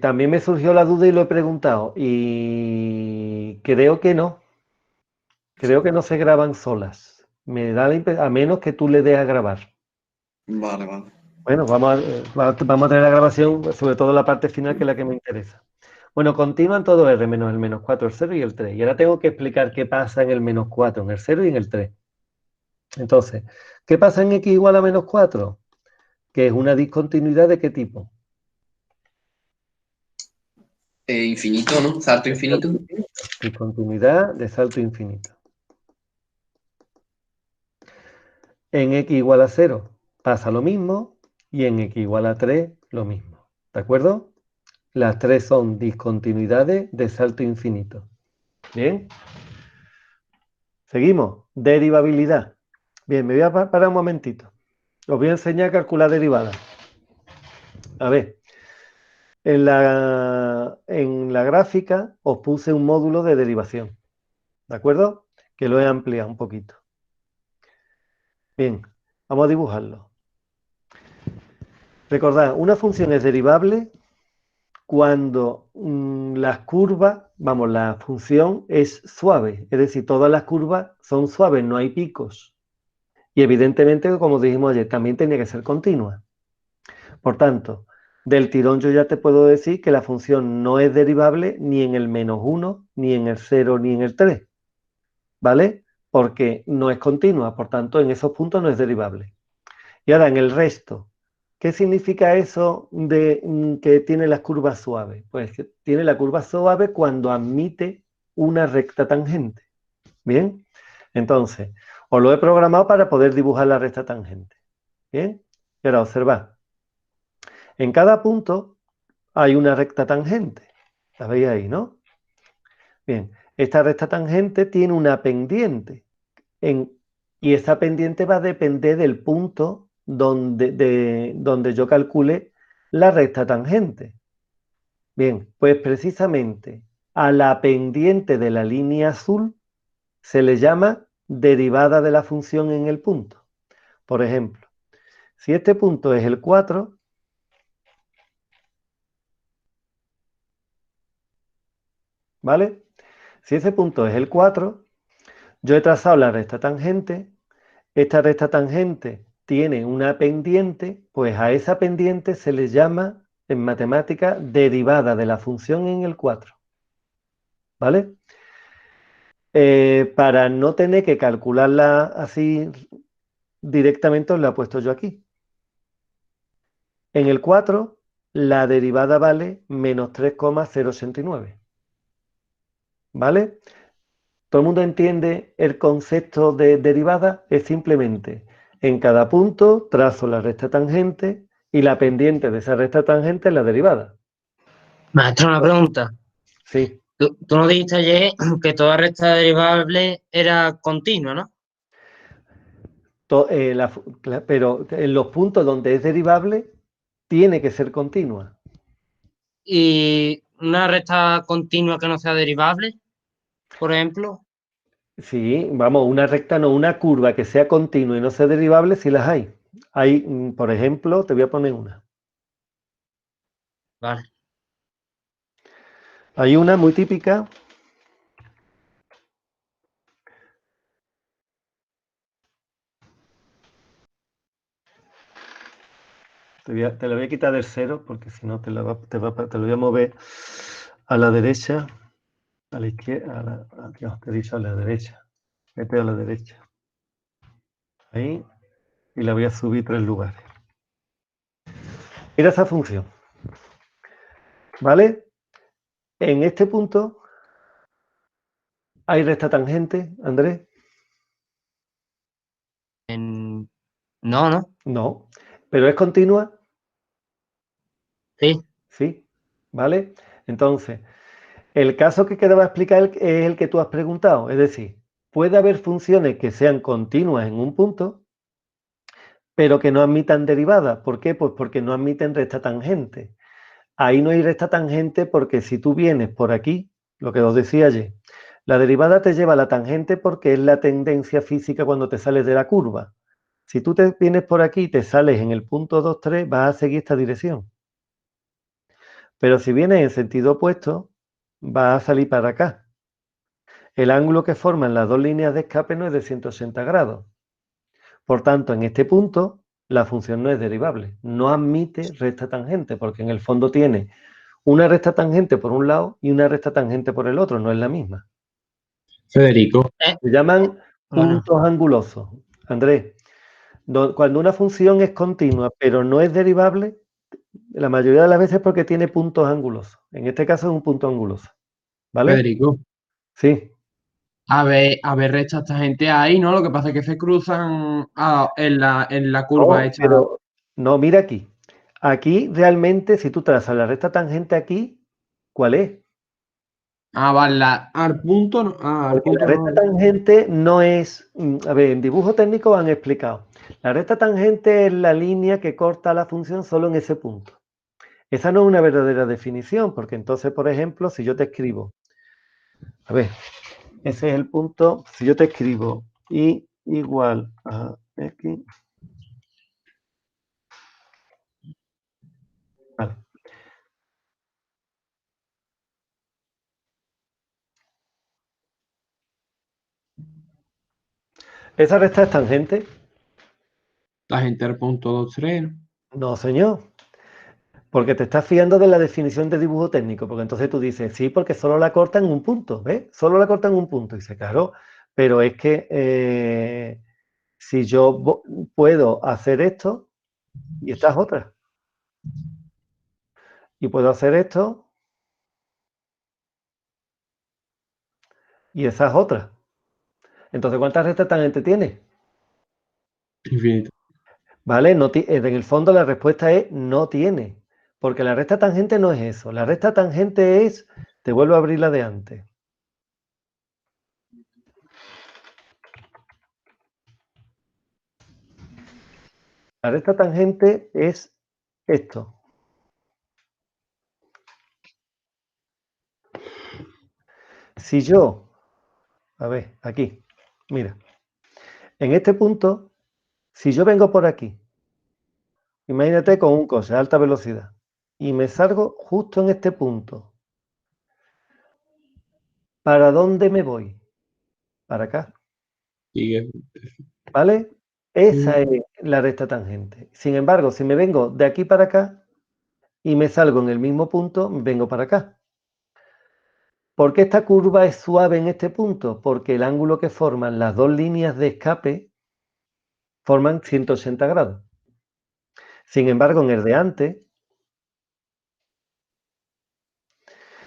también me surgió la duda y lo he preguntado. Y creo que no. Creo que no se graban solas. Me da a menos que tú le des a grabar. Vale, vale. Bueno, vamos a tener la grabación, sobre todo la parte final, que es la que me interesa. Bueno, continúan todo R menos el menos 4, el 0 y el 3. Y ahora tengo que explicar qué pasa en el menos 4, en el 0 y en el 3. Entonces, ¿qué pasa en x igual a menos 4? Que es una discontinuidad ¿de qué tipo? Infinito, ¿no? Salto De salto infinito. infinito. Discontinuidad de salto infinito. En x igual a 0 pasa lo mismo y en x igual a 3 lo mismo. ¿De acuerdo? Las tres son discontinuidades de salto infinito. Bien. Seguimos. Derivabilidad. Bien, me voy a parar un momentito. Os voy a enseñar a calcular derivadas. A ver, en la gráfica os puse un módulo de derivación. ¿De acuerdo? Que lo he ampliado un poquito. Bien, vamos a dibujarlo. Recordad, una función es derivable cuando las curvas, vamos, la función es suave. Es decir, todas las curvas son suaves, no hay picos. Y evidentemente, como dijimos ayer, también tenía que ser continua. Por tanto, del tirón yo ya te puedo decir que la función no es derivable ni en el menos 1, ni en el 0, ni en el 3. ¿Vale? Porque no es continua, por tanto, en esos puntos no es derivable. Y ahora, en el resto, ¿qué significa eso de que tiene las curvas suaves? Pues que tiene la curva suave cuando admite una recta tangente. ¿Bien? Entonces, os lo he programado para poder dibujar la recta tangente. ¿Bien? Y ahora observad. En cada punto hay una recta tangente. La veis ahí, ¿no? Bien, esta recta tangente tiene una pendiente. Y esa pendiente va a depender del punto donde yo calcule la recta tangente. Bien, pues precisamente a la pendiente de la línea azul se le llama derivada de la función en el punto. Por ejemplo, si este punto es el 4, ¿vale? Si ese punto es el 4, yo he trazado la recta tangente. Esta recta tangente tiene una pendiente, pues a esa pendiente se le llama en matemática derivada de la función en el 4. ¿Vale? Para no tener que calcularla así directamente, os la he puesto yo aquí. En el 4, la derivada vale menos 3,089. ¿Vale? ¿Todo el mundo entiende el concepto de derivada? Es simplemente en cada punto trazo la recta tangente y la pendiente de esa recta tangente es la derivada. Maestro, una pregunta. Sí. Tú nos dijiste ayer que toda recta derivable era continua, ¿no? Pero en los puntos donde es derivable, tiene que ser continua. Y una recta continua que no sea derivable, por ejemplo. Sí, vamos, una recta no, una curva que sea continua y no sea derivable, sí las hay. Hay, por ejemplo, te voy a poner una. Vale. Hay una muy típica. Te la voy a quitar del 0 porque si no te lo voy a mover a la derecha, a la izquierda, te he dicho a la derecha. Vete a la derecha. Ahí. Y la voy a subir 3 lugares. Mira esa función. ¿Vale? En este punto hay recta tangente, Andrés. No, ¿no? No. Pero es continua. Sí. Sí. ¿Vale? Entonces, el caso que quedaba explicar es el que tú has preguntado. Es decir, puede haber funciones que sean continuas en un punto, pero que no admitan derivadas. ¿Por qué? Pues porque no admiten recta tangente. Ahí no hay recta tangente porque si tú vienes por aquí, lo que os decía ayer, la derivada te lleva a la tangente porque es la tendencia física cuando te sales de la curva. Si tú te vienes por aquí y te sales en el punto 2, 3, vas a seguir esta dirección. Pero si viene en sentido opuesto, va a salir para acá. El ángulo que forman las dos líneas de escape no es de 180 grados. Por tanto, en este punto, la función no es derivable. No admite recta tangente, porque en el fondo tiene una recta tangente por un lado y una recta tangente por el otro, no es la misma. Federico, Se llaman Bueno. puntos angulosos. Andrés, cuando una función es continua pero no es derivable, la mayoría de las veces es porque tiene puntos angulosos. En este caso es un punto anguloso. ¿Vale? Federico, Sí. a ver, rectas tangentes ahí, ¿no? Lo que pasa es que se cruzan en la curva No, hecha. pero no, mira aquí. Aquí realmente, si tú trazas la recta tangente aquí, ¿cuál es? Vale, al punto no. Al Porque punto la recta no. tangente no es, a ver, en dibujo técnico han explicado. La recta tangente es la línea que corta la función solo en ese punto. Esa no es una verdadera definición, porque entonces, por ejemplo, si yo te escribo, a ver, ese es el punto, si yo te escribo y igual a x, vale. ¿Esa recta es tangente? Tangente al punto 2, 3. No, señor. Porque te estás fiando de la definición de dibujo técnico, porque entonces tú dices, sí, porque solo la cortan un punto, ¿ves? Solo la cortan un punto. Y dice, claro, pero es que si yo puedo hacer esto, y esta es otra, y puedo hacer esto, y esa es otra. Entonces, ¿cuántas rectas tangente tiene? Infinito. ¿Vale? No en el fondo la respuesta es no tiene, porque la recta tangente no es eso. La recta tangente es, te vuelvo a abrir la de antes. La recta tangente es esto. Si yo, a ver, aquí, mira, en este punto, si yo vengo por aquí, imagínate con un coche a alta velocidad, y me salgo justo en este punto, ¿para dónde me voy? Para acá, Sigue. ¿vale? Esa es la recta tangente. Sin embargo, si me vengo de aquí para acá y me salgo en el mismo punto, vengo para acá. ¿Por qué esta curva es suave en este punto? Porque el ángulo que forman las dos líneas de escape forman 180 grados. Sin embargo, en el de antes,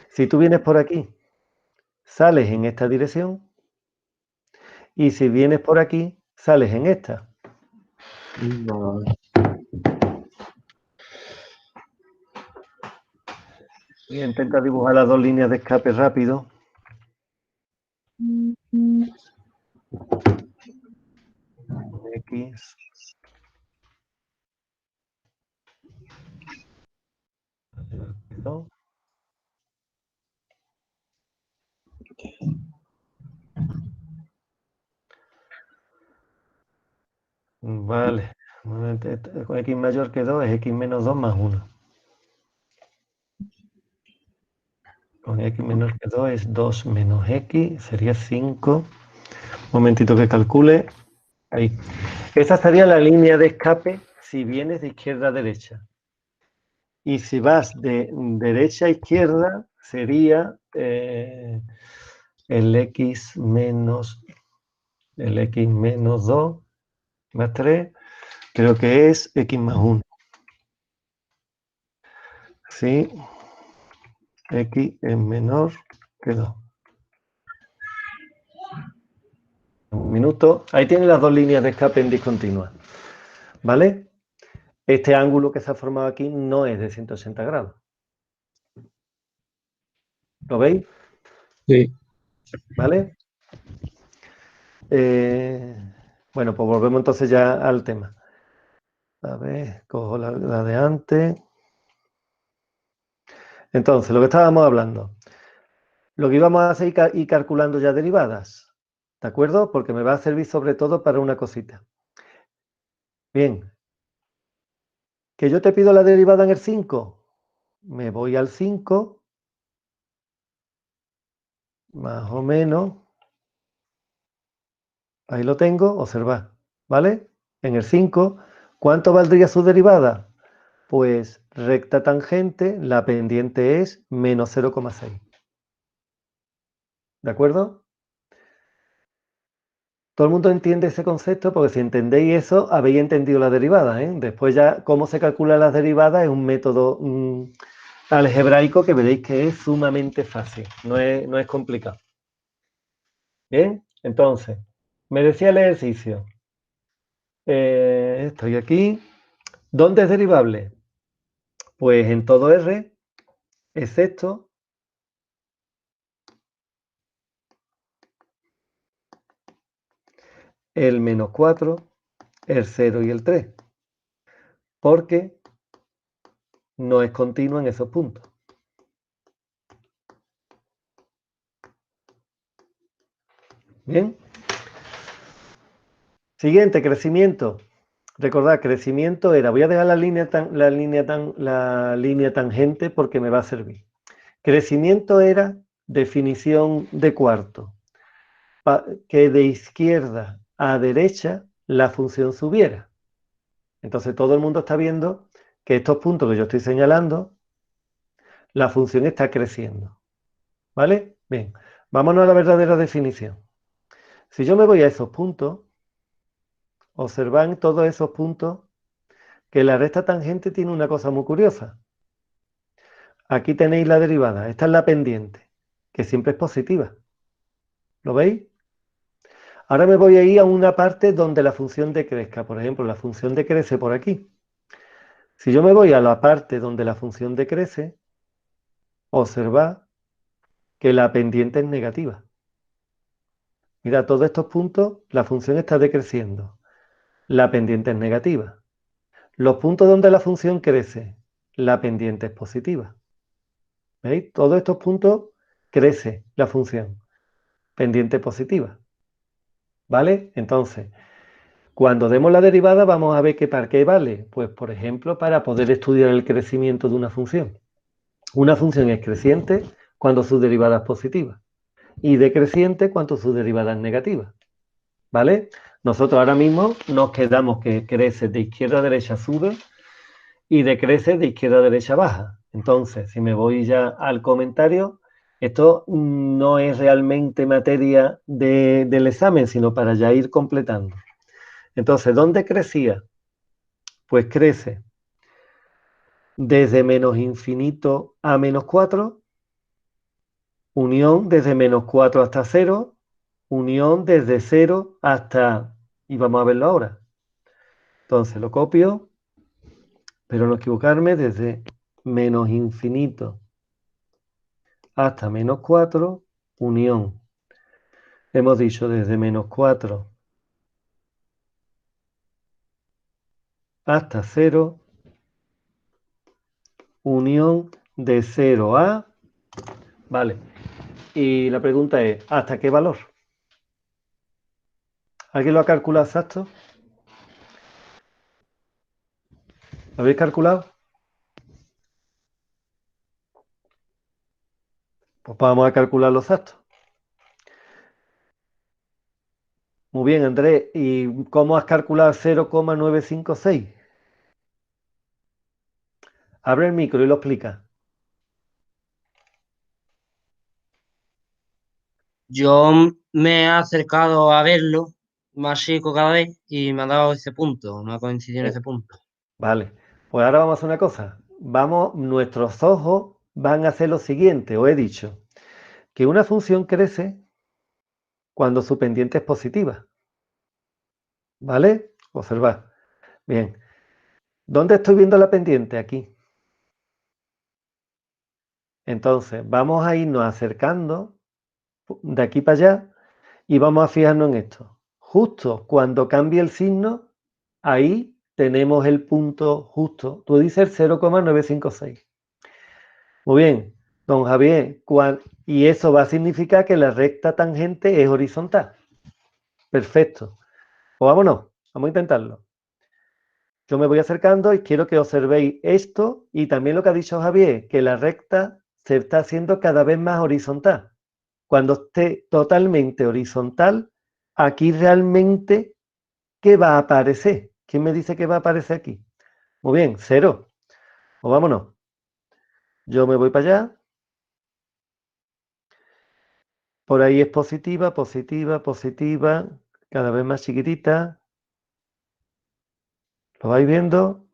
si tú vienes por aquí, sales en esta dirección, y si vienes por aquí, sales en esta. Vale. Voy a intentar dibujar las dos líneas de escape rápido. X. ¿No? Vale. Con X mayor que 2 es X menos 2 más 1. Con X menor que 2 es 2 menos X, sería 5. Un momentito que calcule. Ahí. Esa sería la línea de escape si vienes de izquierda a derecha. Y si vas de derecha a izquierda, sería el X menos 2 más 3, creo que es X más 1. Sí, X es menor que 2. Un minuto. Ahí tiene las dos líneas de escape en discontinua. ¿Vale? Este ángulo que se ha formado aquí no es de 180 grados. ¿Lo veis? Sí. ¿Vale? Bueno, pues volvemos entonces ya al tema. A ver, cojo la de antes. Entonces, lo que estábamos hablando. Lo que íbamos a hacer y calculando ya derivadas. ¿De acuerdo? Porque me va a servir sobre todo para una cosita. Bien. ¿Que yo te pido la derivada en el 5? me voy al 5, más o menos, ahí lo tengo, observad, ¿vale? En el 5, ¿cuánto valdría su derivada? Pues recta tangente, la pendiente es menos 0,6. ¿De acuerdo? Todo el mundo entiende ese concepto porque si entendéis eso, habéis entendido la derivada, ¿eh? Después ya cómo se calculan las derivadas es un método algebraico que veréis que es sumamente fácil, no es complicado. Bien, entonces, me decía el ejercicio. Estoy aquí. ¿Dónde es derivable? Pues en todo R, excepto el menos 4, el 0 y el 3, porque no es continua en esos puntos. Bien. Siguiente, crecimiento. Recordad, crecimiento era, voy a dejar la línea tangente porque me va a servir. Crecimiento era definición de cuarto, que de izquierda a derecha la función subiera. Entonces todo el mundo está viendo que estos puntos que yo estoy señalando, la función está creciendo. ¿Vale? Bien, vámonos a la verdadera definición. Si yo me voy a esos puntos, observad en todos esos puntos que la recta tangente tiene una cosa muy curiosa. Aquí tenéis la derivada, esta es la pendiente, que siempre es positiva. ¿Lo veis? Ahora me voy a ir a una parte donde la función decrezca. Por ejemplo, la función decrece por aquí. Si yo me voy a la parte donde la función decrece, observad que la pendiente es negativa. Mira, todos estos puntos, la función está decreciendo. La pendiente es negativa. Los puntos donde la función crece, la pendiente es positiva. ¿Veis? Todos estos puntos crece la función. Pendiente positiva. ¿Vale? Entonces, cuando demos la derivada vamos a ver que para qué vale. Pues, por ejemplo, para poder estudiar el crecimiento de una función. Una función es creciente cuando su derivada es positiva y decreciente cuando su derivada es negativa. ¿Vale? Nosotros ahora mismo nos quedamos que crece de izquierda a derecha sube y decrece de izquierda a derecha baja. Entonces, si me voy ya al comentario, esto no es realmente materia del examen, sino para ya ir completando. Entonces, ¿dónde crecía? Pues crece desde menos infinito a menos 4, unión desde menos 4 hasta 0, unión desde 0 hasta, y vamos a verlo ahora. Entonces lo copio, pero no equivocarme, desde menos infinito hasta menos 4, unión. Hemos dicho desde menos 4 hasta 0, unión de 0 a... Vale. Y la pregunta es, ¿hasta qué valor? ¿Alguien lo ha calculado exacto? ¿Lo habéis calculado? Pues vamos a calcularlo exacto. Muy bien, Andrés. ¿Y cómo has calculado 0,956? Abre el micro y lo explica. Yo me he acercado a verlo más chico cada vez y me ha dado ese punto, me ha coincidido en ese punto. Vale. Pues ahora vamos a hacer una cosa. Nuestros ojos van a hacer lo siguiente. Os he dicho que una función crece cuando su pendiente es positiva. ¿Vale? Observad. Bien. ¿Dónde estoy viendo la pendiente? Aquí. Entonces, vamos a irnos acercando de aquí para allá y vamos a fijarnos en esto. Justo cuando cambie el signo, ahí tenemos el punto justo. Tú dices el 0,956. Muy bien, don Javier. Y eso va a significar que la recta tangente es horizontal. Perfecto. Pues vámonos, vamos a intentarlo. Yo me voy acercando y quiero que observéis esto y también lo que ha dicho Javier, que la recta se está haciendo cada vez más horizontal. Cuando esté totalmente horizontal, aquí realmente, ¿qué va a aparecer? ¿Quién me dice que va a aparecer aquí? Muy bien, 0. Pues vámonos. Yo me voy para allá. Por ahí es positiva, positiva, positiva, cada vez más chiquitita. ¿Lo vais viendo?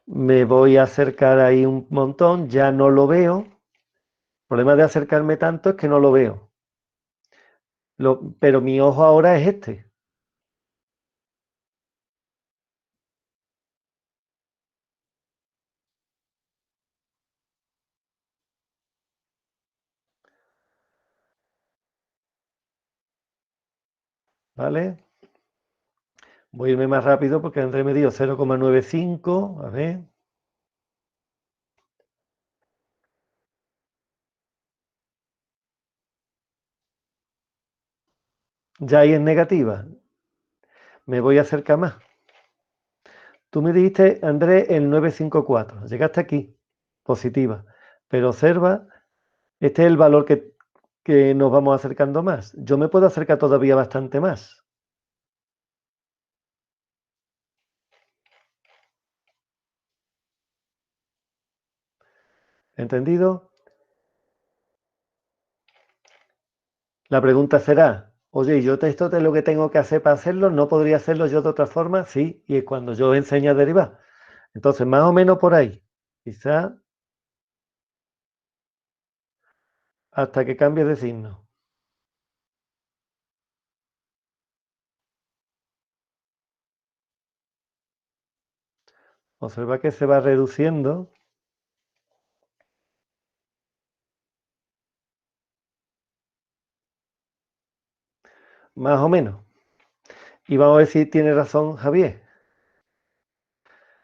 Me voy a acercar ahí un montón, ya no lo veo. El problema de acercarme tanto es que no lo veo. Pero mi ojo ahora es este. ¿Vale? Voy a irme más rápido porque André me dio 0,95. A ver. Ya ahí es negativa. Me voy a acercar más. Tú me dijiste, André, el 954. Llegaste aquí. Positiva. Pero observa, este es el valor que nos vamos acercando más. Yo me puedo acercar todavía bastante más. ¿Entendido? La pregunta será, oye, ¿yo esto es lo que tengo que hacer para hacerlo? ¿No podría hacerlo yo de otra forma? Sí, y es cuando yo enseño a derivar. Entonces, más o menos por ahí. Quizá hasta que cambie de signo. Observa que se va reduciendo. Más o menos. Y vamos a ver si tiene razón Javier.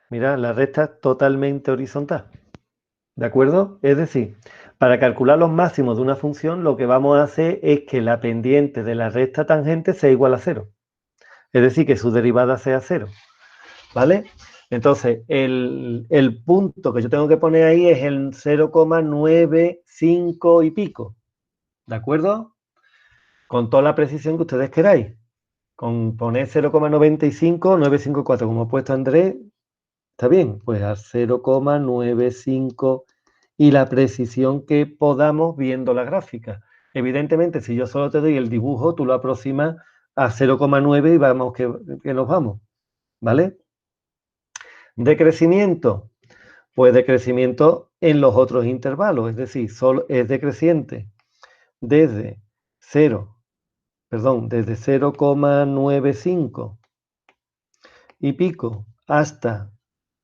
Mira, la recta es totalmente horizontal. ¿De acuerdo? Es decir, para calcular los máximos de una función, lo que vamos a hacer es que la pendiente de la recta tangente sea igual a 0. Es decir, que su derivada sea 0. ¿Vale? Entonces, el punto que yo tengo que poner ahí es el 0,95 y pico. ¿De acuerdo? Con toda la precisión que ustedes queráis. Con poner 0,95, 954, como ha puesto Andrés, está bien. Pues a 0,95 y la precisión que podamos viendo la gráfica. Evidentemente, si yo solo te doy el dibujo, tú lo aproximas a 0,9 y vamos que nos vamos. ¿Vale? De crecimiento, pues decrecimiento en los otros intervalos, es decir, solo es decreciente desde 0,95 y pico hasta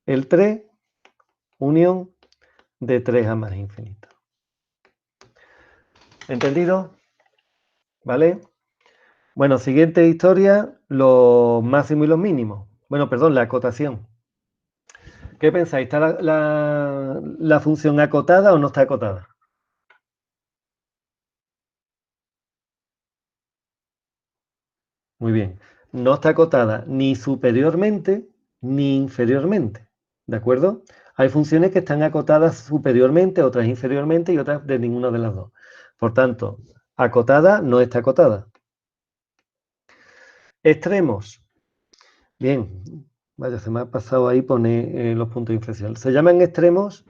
el 3, unión de 3 a más infinito. ¿Entendido? ¿Vale? Bueno, siguiente historia, los máximos y los mínimos. Bueno, perdón, la acotación. ¿Qué pensáis? ¿Está la función acotada o no está acotada? Muy bien. No está acotada ni superiormente ni inferiormente. ¿De acuerdo? Hay funciones que están acotadas superiormente, otras inferiormente y otras de ninguna de las dos. Por tanto, acotada no está acotada. Extremos. Bien. Vaya, se me ha pasado ahí poner los puntos de inflexión. Se llaman extremos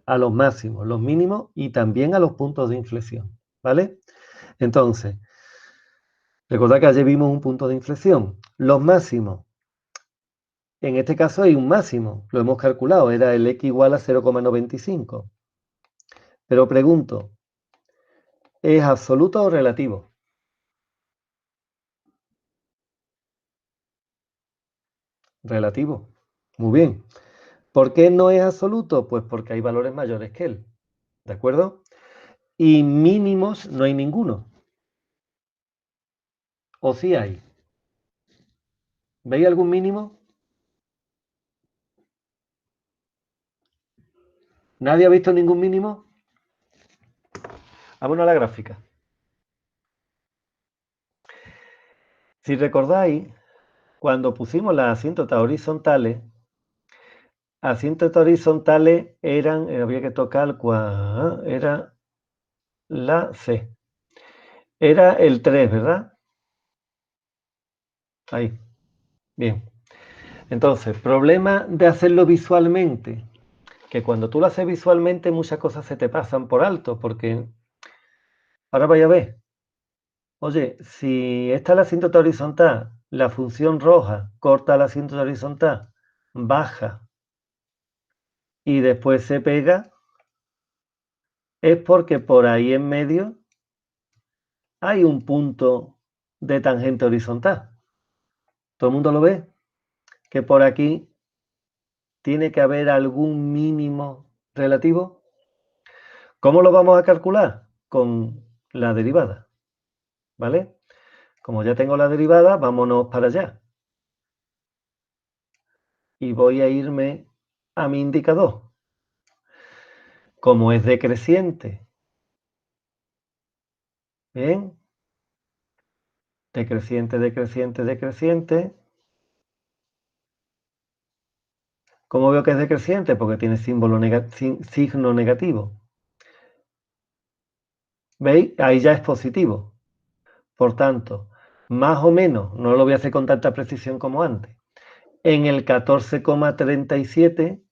a los máximos, los mínimos y también a los puntos de inflexión. ¿Vale? Entonces, recordad que ayer vimos un punto de inflexión. Los máximos. En este caso hay un máximo, lo hemos calculado, era el x igual a 0,95. Pero pregunto, ¿es absoluto o relativo? Relativo. Muy bien. ¿Por qué no es absoluto? Pues porque hay valores mayores que él. ¿De acuerdo? Y mínimos no hay ninguno. ¿O sí hay? ¿Veis algún mínimo? ¿Nadie ha visto ningún mínimo? Vámonos a la gráfica. Si recordáis, cuando pusimos las asíntotas horizontales eran, había que tocar cuál, era la C. Era el 3, ¿verdad? Ahí. Bien. Entonces, problema de hacerlo visualmente. Que cuando tú lo haces visualmente muchas cosas se te pasan por alto, porque ahora vaya a ver. Oye, si esta es la asíntota horizontal, la función roja corta la asíntota horizontal, baja y después se pega, es porque por ahí en medio hay un punto de tangente horizontal. ¿Todo el mundo lo ve? Que por aquí tiene que haber algún mínimo relativo. ¿Cómo lo vamos a calcular? Con la derivada, ¿vale? Como ya tengo la derivada, vámonos para allá. Y voy a irme a mi indicador. Como es decreciente, ¿bien? Decreciente, decreciente, decreciente. ¿Cómo veo que es decreciente? Porque tiene signo negativo. ¿Veis? Ahí ya es positivo. Por tanto, más o menos, no lo voy a hacer con tanta precisión como antes, en el 14,37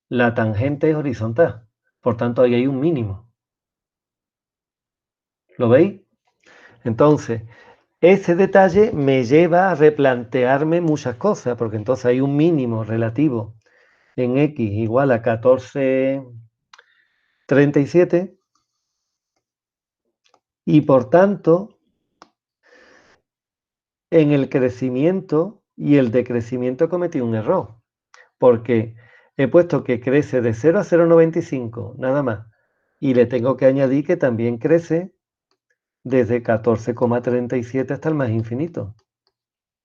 la tangente es horizontal. Por tanto, ahí hay un mínimo. ¿Lo veis? Entonces, ese detalle me lleva a replantearme muchas cosas, porque entonces hay un mínimo relativo en x igual a 14,37 y por tanto en el crecimiento y el decrecimiento cometí un error, porque he puesto que crece de 0 a 0,95 nada más y le tengo que añadir que también crece desde 14,37 hasta el más infinito.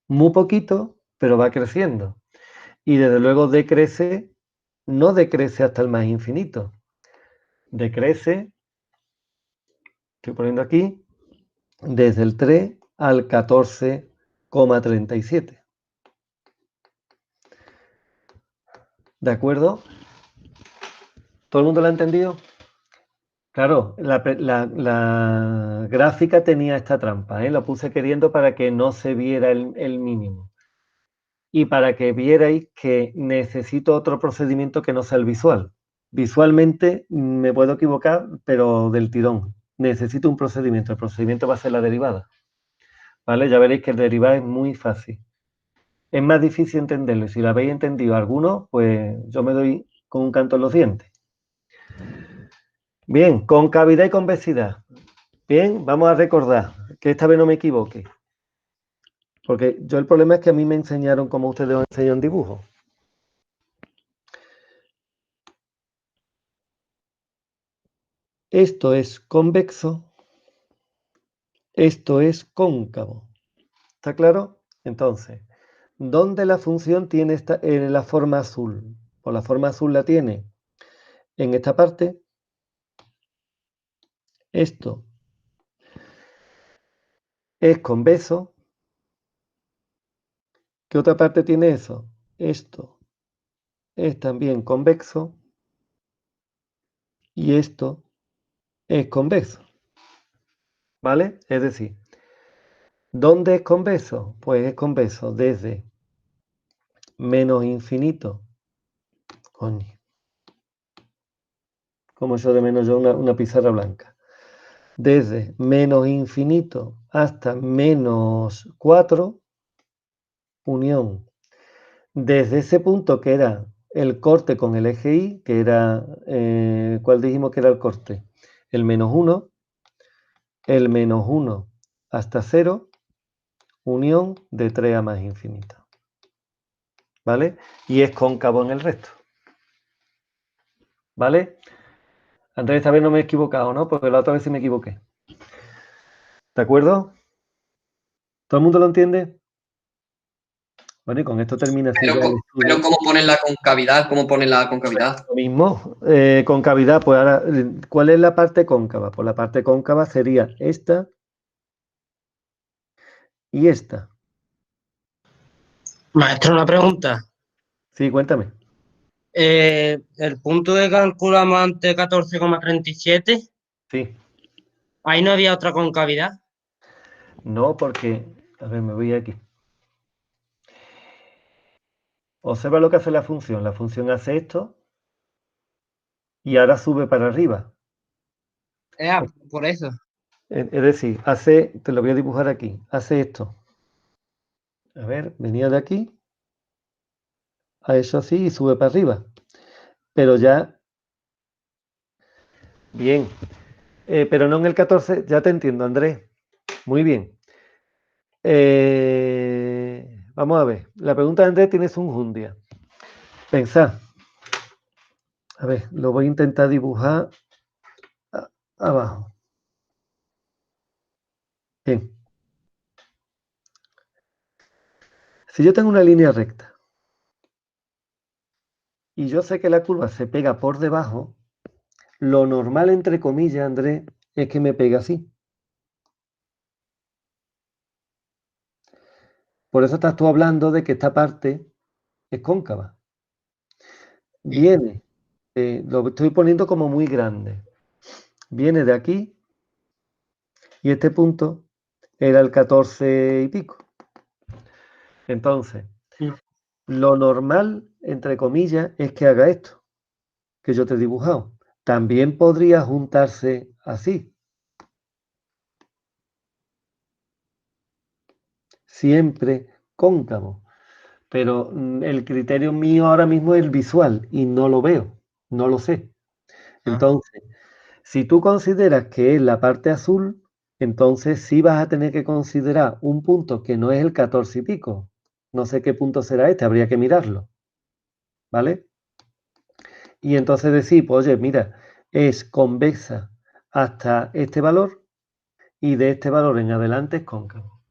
Muy poquito, pero va creciendo. Y desde luego decrece, no decrece hasta el más infinito. Decrece, estoy poniendo aquí, desde el 3 al 14,37. ¿De acuerdo? ¿Todo el mundo lo ha entendido? Claro, la gráfica tenía esta trampa, ¿eh? Lo puse queriendo para que no se viera el mínimo. Y para que vierais que necesito otro procedimiento que no sea el visual. Visualmente me puedo equivocar, pero del tirón. Necesito un procedimiento. El procedimiento va a ser la derivada. ¿Vale? Ya veréis que el derivado es muy fácil. Es más difícil entenderlo. Y si lo habéis entendido algunos, pues yo me doy con un canto en los dientes. Bien, concavidad y convexidad. Bien, vamos a recordar que esta vez no me equivoque. Porque yo el problema es que a mí me enseñaron como ustedes os enseñan dibujo. Esto es convexo, esto es cóncavo. ¿Está claro? Entonces, ¿dónde la función tiene la forma azul? Pues la forma azul la tiene en esta parte. Esto es convexo. ¿Qué otra parte tiene eso? Esto es también convexo. Y esto es convexo. ¿Vale? Es decir, ¿dónde es convexo? Pues es convexo desde menos infinito. Coño. Como eso de menos yo una pizarra blanca. Desde menos infinito hasta menos 4, unión. Desde ese punto que era el corte con el eje Y, que era, ¿cuál dijimos que era el corte? El menos 1, el menos 1 hasta 0, unión de 3 a más infinito. ¿Vale? Y es cóncavo en el resto. ¿Vale? Andrés, esta vez no me he equivocado, ¿no? Porque la otra vez sí me equivoqué. ¿De acuerdo? ¿Todo el mundo lo entiende? Bueno, y con esto termina así ya el estudio. Pero ¿cómo ponen la concavidad? ¿Cómo ponen la concavidad? Lo mismo, concavidad, pues ahora, ¿cuál es la parte cóncava? Pues la parte cóncava sería esta y esta. Maestro, una pregunta. Sí, cuéntame. El punto que calculamos antes, 14,37, Sí. ahí no había otra concavidad. No, porque, a ver, me voy aquí. Observa lo que hace la función. La función hace esto y ahora sube para arriba. Por eso. Es decir, hace, te lo voy a dibujar aquí, hace esto. A ver, venía de aquí a eso así y sube para arriba. Pero ya, bien. Pero no en el 14, ya te entiendo, Andrés. Muy bien. Vamos a ver. La pregunta de Andrés tiene un jundia. Pensad. A ver, lo voy a intentar dibujar abajo. Bien. Si yo tengo una línea recta y yo sé que la curva se pega por debajo, lo normal, entre comillas, Andrés, es que me pegue así. Por eso estás tú hablando de que esta parte es cóncava. Viene, lo estoy poniendo como muy grande. Viene de aquí y este punto era el 14 y pico. Entonces, lo normal, entre comillas, es que haga esto, que yo te he dibujado. También podría juntarse así. Siempre cóncavo. Pero el criterio mío ahora mismo es el visual y no lo veo, no lo sé. Entonces, si tú consideras que es la parte azul, entonces sí vas a tener que considerar un punto que no es el 14 y pico. No sé qué punto será este, habría que mirarlo. ¿Vale? Y entonces decir, pues oye, mira, es convexa hasta este valor y de este valor en adelante es cóncavo.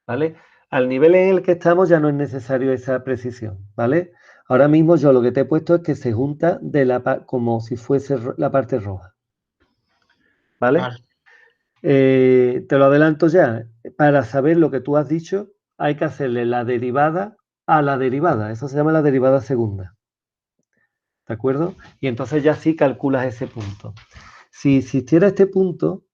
¿Vale? Al nivel en el que estamos ya no es necesario esa precisión, ¿vale? Ahora mismo yo lo que te he puesto es que se junta como si fuese la parte roja. ¿Vale? Vale. Te lo adelanto ya. Para saber lo que tú has dicho, hay que hacerle la derivada a la derivada. Eso se llama la derivada segunda. ¿De acuerdo? Y entonces ya sí calculas ese punto. Si existiera este punto,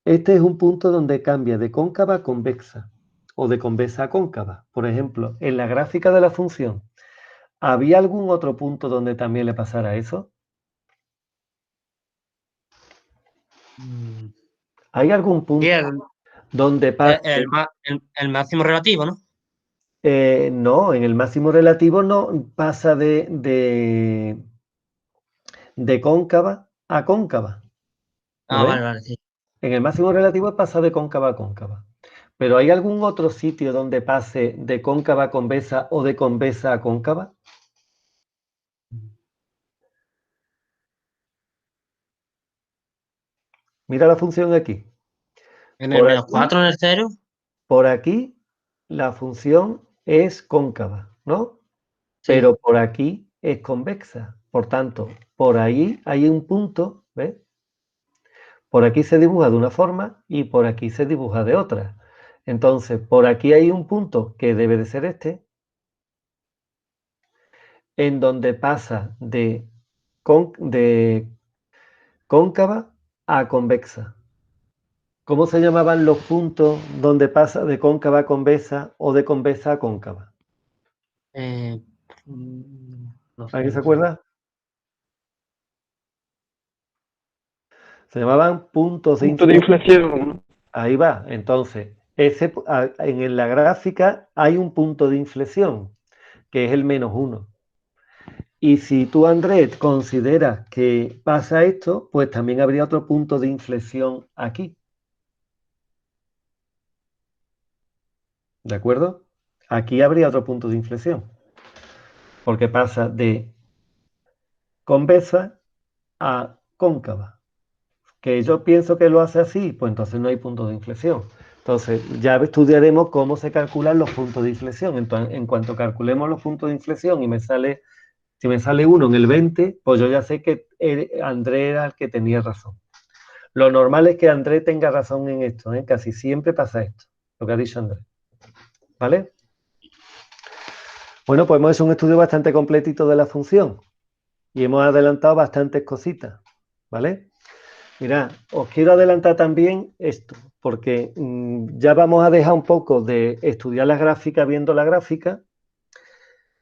este es un punto donde cambia de cóncava a convexa o de convexa a cóncava. Por ejemplo, en la gráfica de la función, ¿había algún otro punto donde también le pasara eso? ¿Hay algún Sí, punto donde pase? el máximo relativo, ¿no? No, en el máximo relativo no pasa de cóncava a cóncava. ¿Lo ves? Vale, sí. En el máximo relativo pasa de cóncava a cóncava. Pero ¿hay algún otro sitio donde pase de cóncava a convexa o de convexa a cóncava? Mira la función aquí. En el Por menos aquí, 4, en el 0. por aquí la función es cóncava, ¿no? Sí. Pero por aquí es convexa. Por tanto, por ahí hay un punto, ¿ves? Por aquí se dibuja de una forma y por aquí se dibuja de otra. Entonces, por aquí hay un punto que debe de ser este, en donde pasa de cóncava a convexa. ¿Cómo se llamaban los puntos donde pasa de cóncava a convexa o de convexa a cóncava? No sé. ¿Alguien se acuerda? Se llamaban puntos de Punto de inflexión. inflexión. Ahí va. Entonces, en la gráfica hay un punto de inflexión, que es el -1. Y si tú, Andrés, consideras que pasa esto, pues también habría otro punto de inflexión aquí. ¿De acuerdo? Aquí habría otro punto de inflexión. Porque pasa de convexa a cóncava. Que yo pienso que lo hace así, pues entonces no hay punto de inflexión. Entonces ya estudiaremos cómo se calculan los puntos de inflexión. Entonces, en cuanto calculemos los puntos de inflexión y si me sale uno en el 20, pues yo ya sé que Andrés era el que tenía razón. Lo normal es que Andrés tenga razón en esto, ¿eh? Casi siempre pasa esto, lo que ha dicho Andrés. ¿Vale? Bueno, pues hemos hecho un estudio bastante completito de la función y hemos adelantado bastantes cositas, ¿vale? Mirad, os quiero adelantar también esto, porque ya vamos a dejar un poco de estudiar las gráficas viendo la gráfica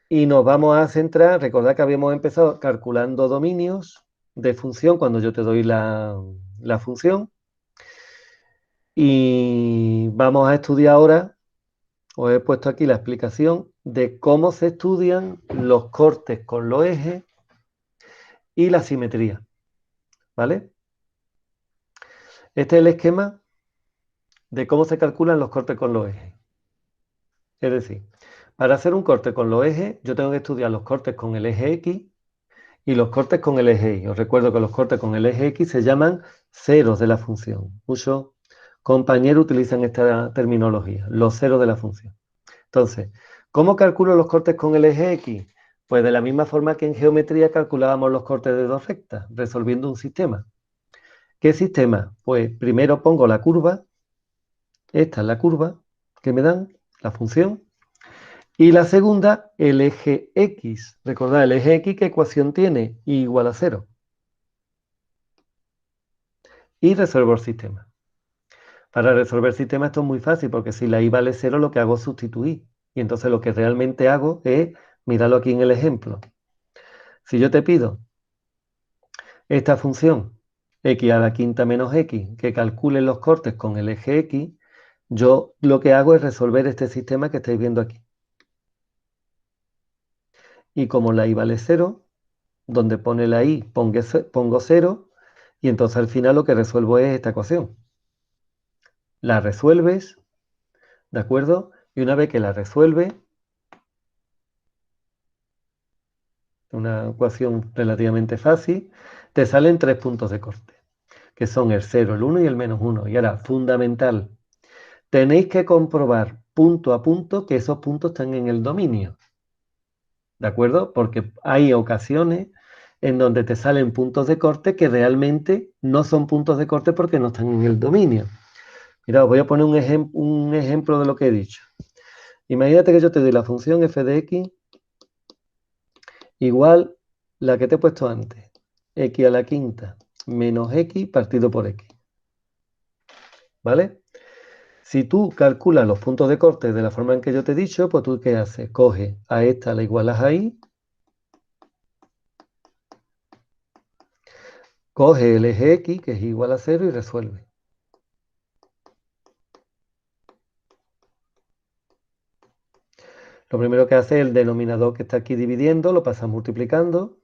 y nos vamos a centrar, recordad que habíamos empezado calculando dominios de función cuando yo te doy la función y vamos a estudiar ahora, os he puesto aquí la explicación de cómo se estudian los cortes con los ejes y la simetría, ¿vale? Este es el esquema de cómo se calculan los cortes con los ejes. Es decir, para hacer un corte con los ejes, yo tengo que estudiar los cortes con el eje X y los cortes con el eje Y. Os recuerdo que los cortes con el eje X se llaman ceros de la función. Muchos compañeros utilizan esta terminología, los ceros de la función. Entonces, ¿cómo calculo los cortes con el eje X? Pues de la misma forma que en geometría calculábamos los cortes de dos rectas, resolviendo un sistema. ¿Qué sistema? Pues primero pongo la curva, esta es la curva que me dan, la función, y la segunda, el eje X. Recordad, el eje X, ¿qué ecuación tiene? Y igual a 0. Y resuelvo el sistema. Para resolver el sistema esto es muy fácil, porque si la y vale 0, lo que hago es sustituir. Y entonces lo que realmente hago es, míralo aquí en el ejemplo. Si yo te pido esta función, x a la quinta menos x, que calcule los cortes con el eje X, yo lo que hago es resolver este sistema que estáis viendo aquí. Y como la y vale 0, donde pone la y pongo 0, y entonces al final lo que resuelvo es esta ecuación. La resuelves, ¿de acuerdo? Y una vez que la resuelves, una ecuación relativamente fácil, te salen 3 puntos de corte, que son el 0, el 1 y el menos 1. Y ahora, fundamental, tenéis que comprobar punto a punto que esos puntos están en el dominio, ¿de acuerdo? Porque hay ocasiones en donde te salen puntos de corte que realmente no son puntos de corte porque no están en el dominio. Mira, os voy a poner un ejemplo de lo que he dicho. Imagínate que yo te doy la función f de x igual la que te he puesto antes, x a la quinta menos x partido por x. ¿Vale? Si tú calculas los puntos de corte de la forma en que yo te he dicho, pues tú ¿qué haces? Coges a esta, la igualas a y, coge el eje x, que es igual a 0, y resuelve. Lo primero que hace es el denominador que está aquí dividiendo, lo pasas multiplicando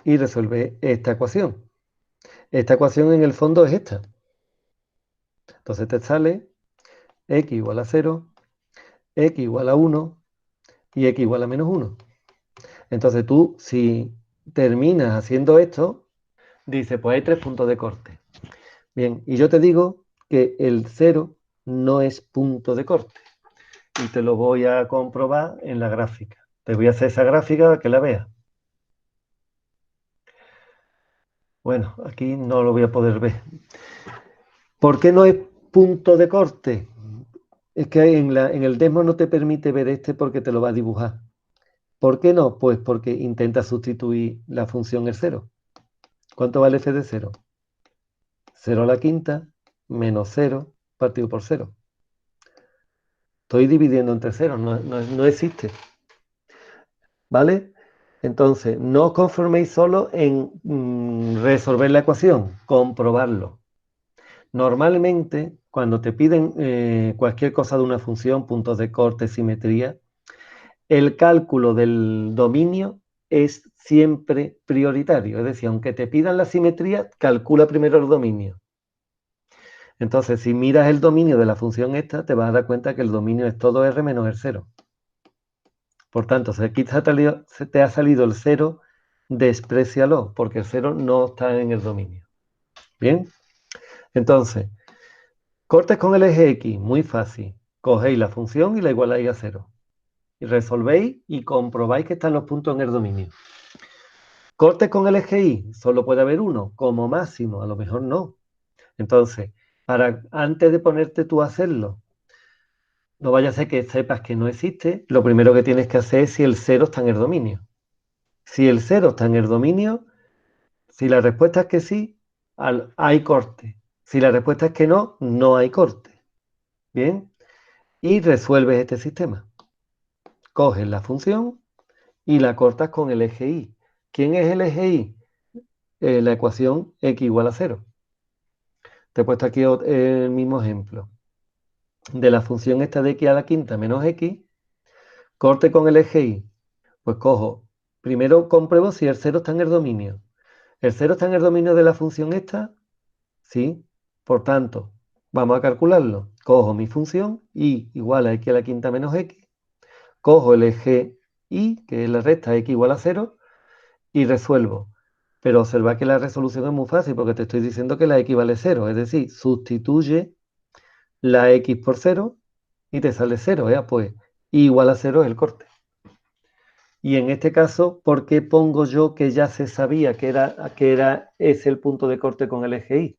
y resuelve esta ecuación. Esta ecuación en el fondo es esta. Entonces te sale x igual a 0, x igual a 1 y x igual a menos 1. Entonces tú, si terminas haciendo esto, dices, pues hay 3 puntos de corte. Bien, y yo te digo que el 0 no es punto de corte. Y te lo voy a comprobar en la gráfica. Te voy a hacer esa gráfica para que la veas. Bueno, aquí no lo voy a poder ver. ¿Por qué no es punto de corte? Es que en el demo no te permite ver este porque te lo va a dibujar. ¿Por qué no? Pues porque intenta sustituir la función el 0. ¿Cuánto vale f de 0? 0 a la quinta menos 0 partido por 0. Estoy dividiendo entre 0, no existe. ¿Vale? Entonces, no os conforméis solo en resolver la ecuación, comprobarlo. Normalmente, cuando te piden cualquier cosa de una función, puntos de corte, simetría, el cálculo del dominio es siempre prioritario. Es decir, aunque te pidan la simetría, calcula primero el dominio. Entonces, si miras el dominio de la función esta, te vas a dar cuenta que el dominio es todo R menos el 0. Por tanto, si aquí te ha salido el 0, desprécialo, porque el 0 no está en el dominio. ¿Bien? Entonces, cortes con el eje X, muy fácil. Cogéis la función y la igualáis a 0. Y resolvéis y comprobáis que están los puntos en el dominio. Cortes con el eje Y, solo puede haber uno, como máximo, a lo mejor no. Entonces, antes de ponerte tú a hacerlo, no vaya a ser que sepas que no existe, lo primero que tienes que hacer es si el 0 está en el dominio. Si el 0 está en el dominio, si la respuesta es que sí, hay corte. Si la respuesta es que no, no hay corte. Bien, y resuelves este sistema. Coges la función y la cortas con el eje y. ¿Quién es el eje y? La ecuación x igual a 0. Te he puesto aquí el mismo ejemplo. De la función esta de x a la quinta menos x, corte con el eje y. Pues cojo, primero compruebo si el 0 está en el dominio. ¿El 0 está en el dominio de la función esta? Sí. Por tanto, vamos a calcularlo. Cojo mi función y igual a x a la quinta menos x. Cojo el eje y, que es la recta x igual a 0, y resuelvo. Pero observa que la resolución es muy fácil porque te estoy diciendo que la x vale 0. Es decir, sustituye la x por 0 y te sale 0. Pues y igual a 0 es el corte. Y en este caso, ¿por qué pongo yo que ya se sabía que era ese el punto de corte con el eje y?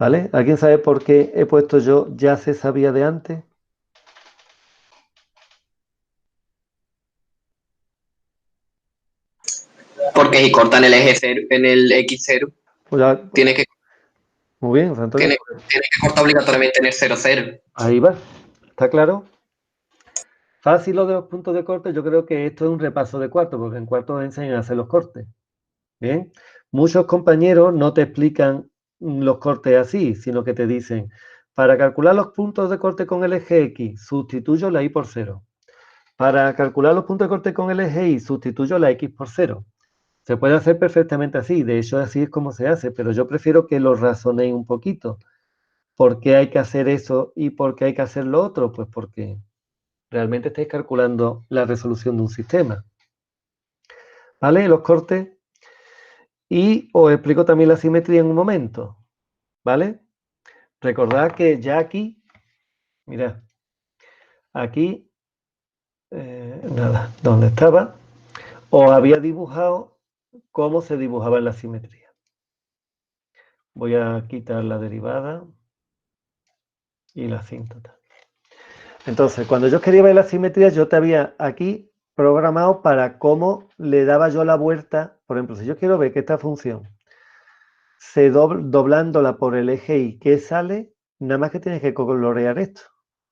¿Vale? ¿Alguien sabe por qué he puesto yo ya se sabía de antes? Porque si cortan el eje 0, en el x0, Pues ya, tiene que, muy bien, José Antonio. tiene que cortar obligatoriamente en el 0, 0. Ahí va. ¿Está claro? Fácil lo de los puntos de corte, yo creo que esto es un repaso de cuarto, porque en cuarto enseñan a hacer los cortes. Bien, muchos compañeros no te explican los cortes así, sino que te dicen, para calcular los puntos de corte con el eje X, sustituyo la Y por 0. Para calcular los puntos de corte con el eje Y, sustituyo la X por 0. Se puede hacer perfectamente así, de hecho así es como se hace, pero yo prefiero que lo razonéis un poquito. ¿Por qué hay que hacer eso y por qué hay que hacer lo otro? Pues porque realmente estáis calculando la resolución de un sistema. ¿Vale? Los cortes. Y os explico también la simetría en un momento. ¿Vale? Recordad que ya aquí, mirad, aquí, nada, donde estaba, os había dibujado cómo se dibujaba en la simetría. Voy a quitar la derivada y la asíntota. Entonces, cuando yo quería ver la simetría, yo te había aquí programado para cómo le daba yo la vuelta. Por ejemplo, si yo quiero ver que esta función se doblándola por el eje y que sale, nada más que tienes que colorear esto.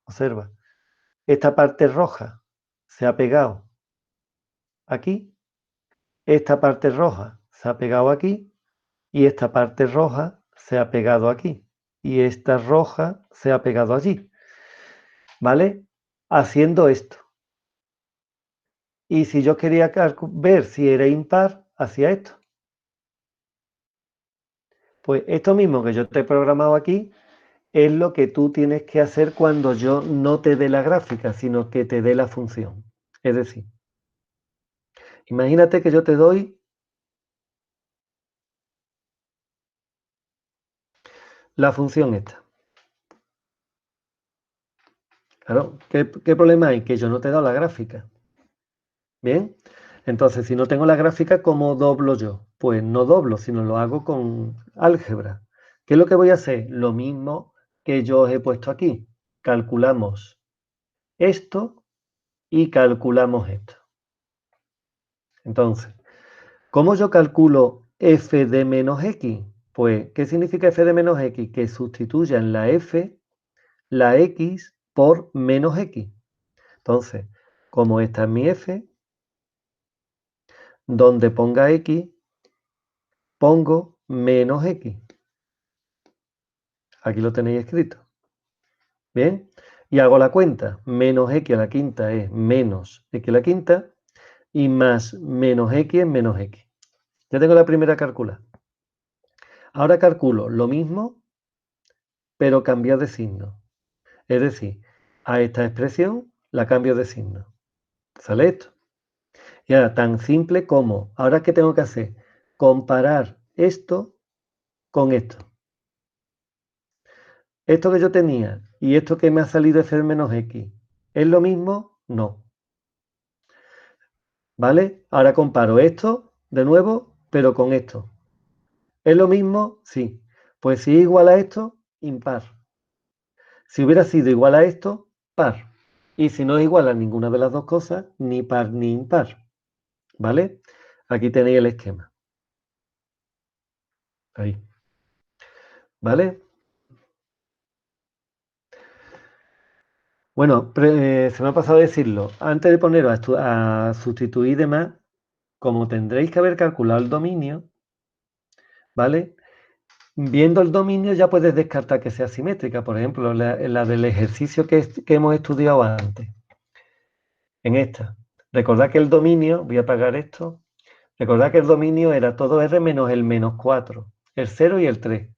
Observa. Esta parte roja se ha pegado aquí, esta parte roja se ha pegado aquí y esta parte roja se ha pegado aquí y esta roja se ha pegado allí. ¿Vale? Haciendo esto. Y si yo quería ver si era impar, hacía esto. Pues esto mismo que yo te he programado aquí es lo que tú tienes que hacer cuando yo no te dé la gráfica, sino que te dé la función. Es decir, imagínate que yo te doy la función esta. Claro, ¿qué problema hay? Que yo no te he dado la gráfica. Bien, entonces si no tengo la gráfica, ¿cómo doblo yo? Pues no doblo, sino lo hago con álgebra. ¿Qué es lo que voy a hacer? Lo mismo que yo os he puesto aquí. Calculamos esto y calculamos esto. Entonces, ¿cómo yo calculo f de menos x? Pues, ¿qué significa f de menos x? Que sustituyan la f, la x, por menos x. Entonces, como esta es mi f, donde ponga x, pongo menos x. Aquí lo tenéis escrito. Bien, y hago la cuenta. Menos x a la quinta es menos x a la quinta y más menos x es menos x. Ya tengo la primera calculada. Ahora calculo lo mismo, pero cambiar de signo. Es decir, a esta expresión la cambio de signo. ¿Sale esto? Y ahora, tan simple como, ¿ahora qué tengo que hacer? Comparar esto con esto. Esto que yo tenía y esto que me ha salido f menos x, ¿es lo mismo? No. ¿Vale? Ahora comparo esto de nuevo, pero con esto. ¿Es lo mismo? Sí. Pues si es igual a esto, impar. Si hubiera sido igual a esto, par. Y si no es igual a ninguna de las dos cosas, ni par ni impar. ¿Vale? Aquí tenéis el esquema. Ahí. ¿Vale? Bueno, se me ha pasado a decirlo. Antes de poneros a sustituir y demás, como tendréis que haber calculado el dominio, ¿vale? Viendo el dominio ya puedes descartar que sea simétrica. Por ejemplo, la del ejercicio que hemos estudiado antes. En esta. Recordad que el dominio, voy a apagar esto. Recordad que el dominio era todo R menos el menos 4, el 0 y el 3.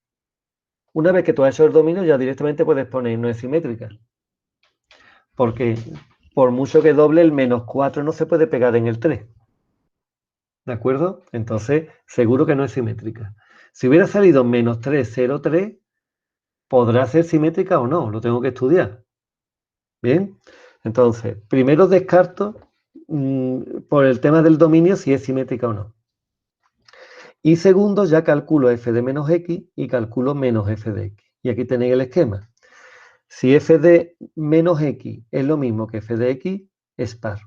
Una vez que tú has hecho el dominio, ya directamente puedes poner no es simétrica. Porque por mucho que doble, el menos 4 no se puede pegar en el 3. ¿De acuerdo? Entonces, seguro que no es simétrica. Si hubiera salido menos 3, 0, 3, ¿podrá ser simétrica o no? Lo tengo que estudiar. ¿Bien? Entonces, primero descarto por el tema del dominio si es simétrica o no. Y segundo, ya calculo f de menos x y calculo menos f de x. Y aquí tenéis el esquema. Si f de menos x es lo mismo que f de x, es par.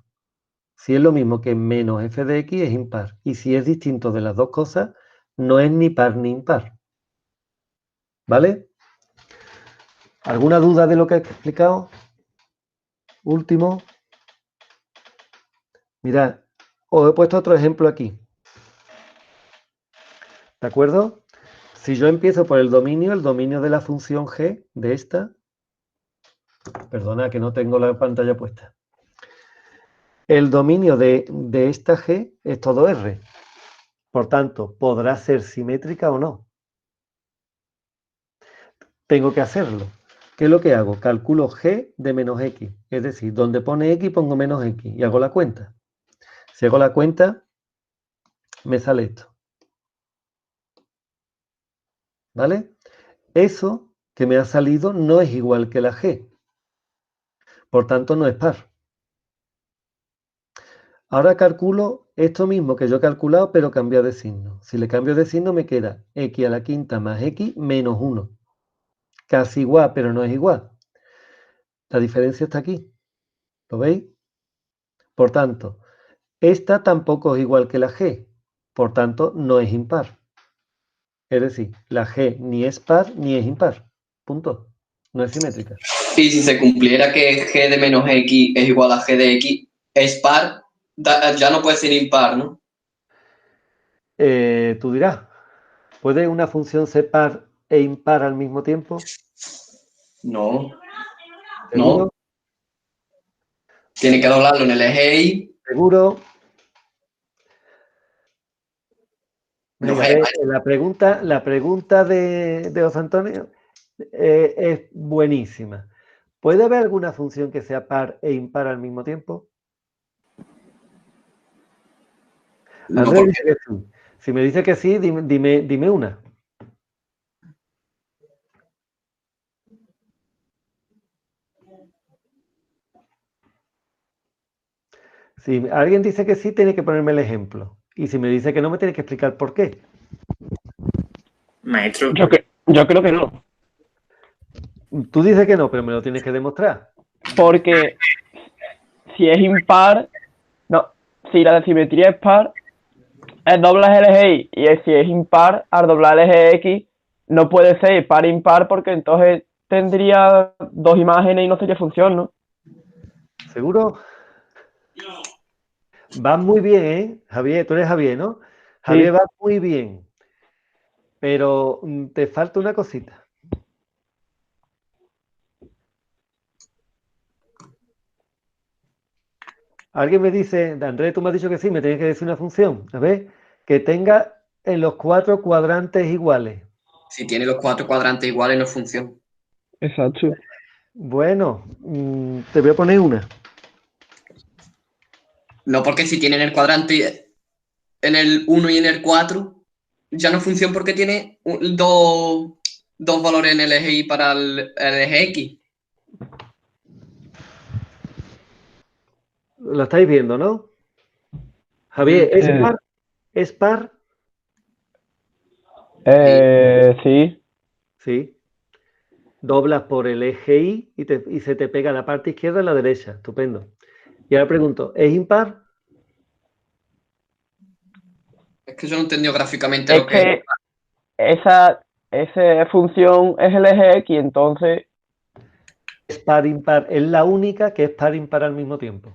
Si es lo mismo que menos f de x, es impar. Y si es distinto de las dos cosas, no es ni par ni impar. ¿Vale? ¿Alguna duda de lo que he explicado? Último. Mirad, os he puesto otro ejemplo aquí. ¿De acuerdo? Si yo empiezo por el dominio de la función g de esta, perdona que no tengo la pantalla puesta. El dominio de esta g es todo R. Por tanto, ¿podrá ser simétrica o no? Tengo que hacerlo. ¿Qué es lo que hago? Calculo g de menos x. Es decir, donde pone x pongo menos x y hago la cuenta. Si hago la cuenta, me sale esto. ¿Vale? Eso que me ha salido no es igual que la g. Por tanto, no es par. Ahora calculo esto mismo que yo he calculado, pero cambiado de signo. Si le cambio de signo, me queda x a la quinta más x menos 1. Casi igual, pero no es igual. La diferencia está aquí. ¿Lo veis? Por tanto, esta tampoco es igual que la g. Por tanto, no es impar. Es decir, la g ni es par ni es impar. Punto. No es simétrica. Y si se cumpliera que g de menos x es igual a g de x, es par, ya no puede ser impar, ¿no? Tú dirás, ¿puede una función ser par e impar al mismo tiempo? No, ¿Seguro? no. Tiene que doblarlo en el eje y ¿Seguro? no Venga, a g. ver, la pregunta de José Antonio es buenísima. ¿Puede haber alguna función que sea par e impar al mismo tiempo? No, Andrés porque dice que sí. Si me dice que sí, dime una. Si alguien dice que sí, tiene que ponerme el ejemplo. Y si me dice que no, me tiene que explicar por qué. Maestro, Yo creo que no. Tú dices que no, pero me lo tienes que demostrar. Porque si es impar, no, si la simetría es par, doblas el eje Y, y si es impar, al doblar el eje X, no puede ser par impar porque entonces tendría dos imágenes y no sería función, ¿no? ¿Seguro? Vas muy bien, ¿eh? Javier, tú eres Javier, ¿no? Javier, Sí. vas muy bien. Pero te falta una cosita. Alguien me dice, Andrés, tú me has dicho que sí, me tienes que decir una función. A ver, que tenga en los 4 cuadrantes iguales. Si tiene los 4 cuadrantes iguales no funciona. Exacto. Bueno, te voy a poner una. No, porque si tiene en el cuadrante en el 1 y en el 4, ya no funciona porque tiene dos valores en el eje Y para el eje X. Lo estáis viendo, ¿no? Javier, ¿es par? ¿Es par? Sí. Sí. Sí. doblas por el eje Y y se te pega la parte izquierda y la derecha. Estupendo. Y ahora pregunto, ¿es impar? Es que yo no entendí gráficamente Es lo que es. que esa función es el eje X, entonces Es par impar. Es la única que es par impar al mismo tiempo.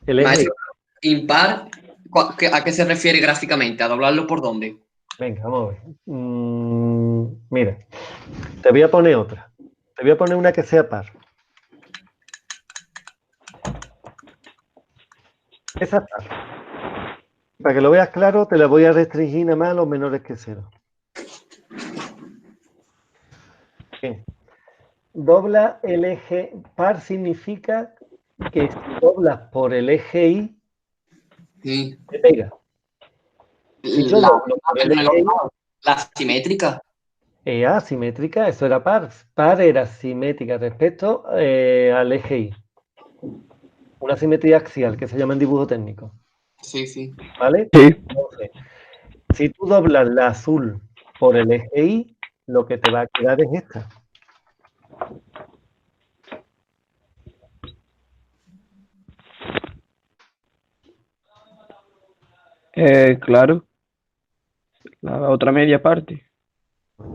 El eje Maestro, impar, ¿a qué se refiere gráficamente? ¿A doblarlo por dónde? Venga, vamos a ver. Mira, te voy a poner otra. Te voy a poner una que sea par. Esa es par. Para que lo veas claro, te la voy a restringir nada más a los menores que 0. Bien. Dobla el eje. Par significa que si doblas por el eje Y, Sí. te pega. Si yo doblo por el eje La simétrica. Y, es asimétrica, eso era par. Par era simétrica respecto al eje Y. Una simetría axial que se llama en dibujo técnico. Sí, sí. ¿Vale? sí. Entonces, si tú doblas la azul por el eje Y, lo que te va a quedar es esta. Claro, la otra media parte,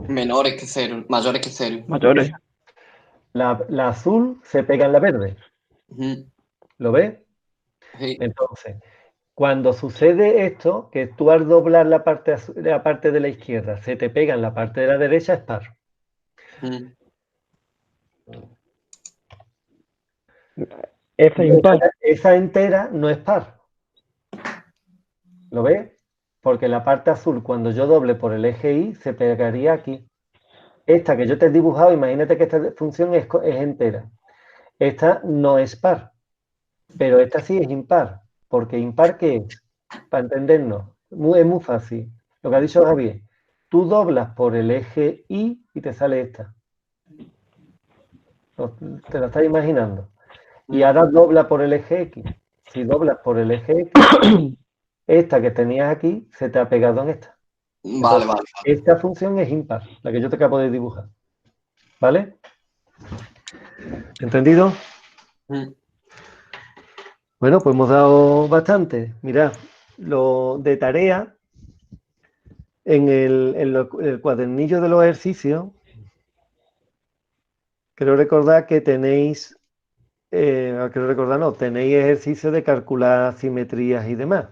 Menores que cero, mayores que cero. mayores. La azul se pega en la verde. Ujú. ¿Lo ves? Sí. Entonces, cuando sucede esto, que tú al doblar la parte de la izquierda se te pega en la parte de la derecha, es par. Ujú. Esa es impar. Esa entera no es par. ¿Lo ves? Porque la parte azul, cuando yo doble por el eje Y, se pegaría aquí. Esta que yo te he dibujado, imagínate que esta función es entera. Esta no es par, pero esta sí es impar. Porque impar, ¿qué es? Para entendernos, es muy fácil. Lo que ha dicho Javier, tú doblas por el eje Y te sale esta. Te la estás imaginando. Y ahora dobla por el eje X. Si doblas por el eje X, esta que tenías aquí se te ha pegado en esta. Vale, Entonces, vale. esta función es impar, la que yo te acabo de dibujar. ¿Vale? ¿Entendido? Ujú. Bueno, pues hemos dado bastante. Mirad, lo de tarea, en el cuadernillo de los ejercicios, creo recordar que tenéis, creo recordar, no, tenéis ejercicios de calcular simetrías y demás.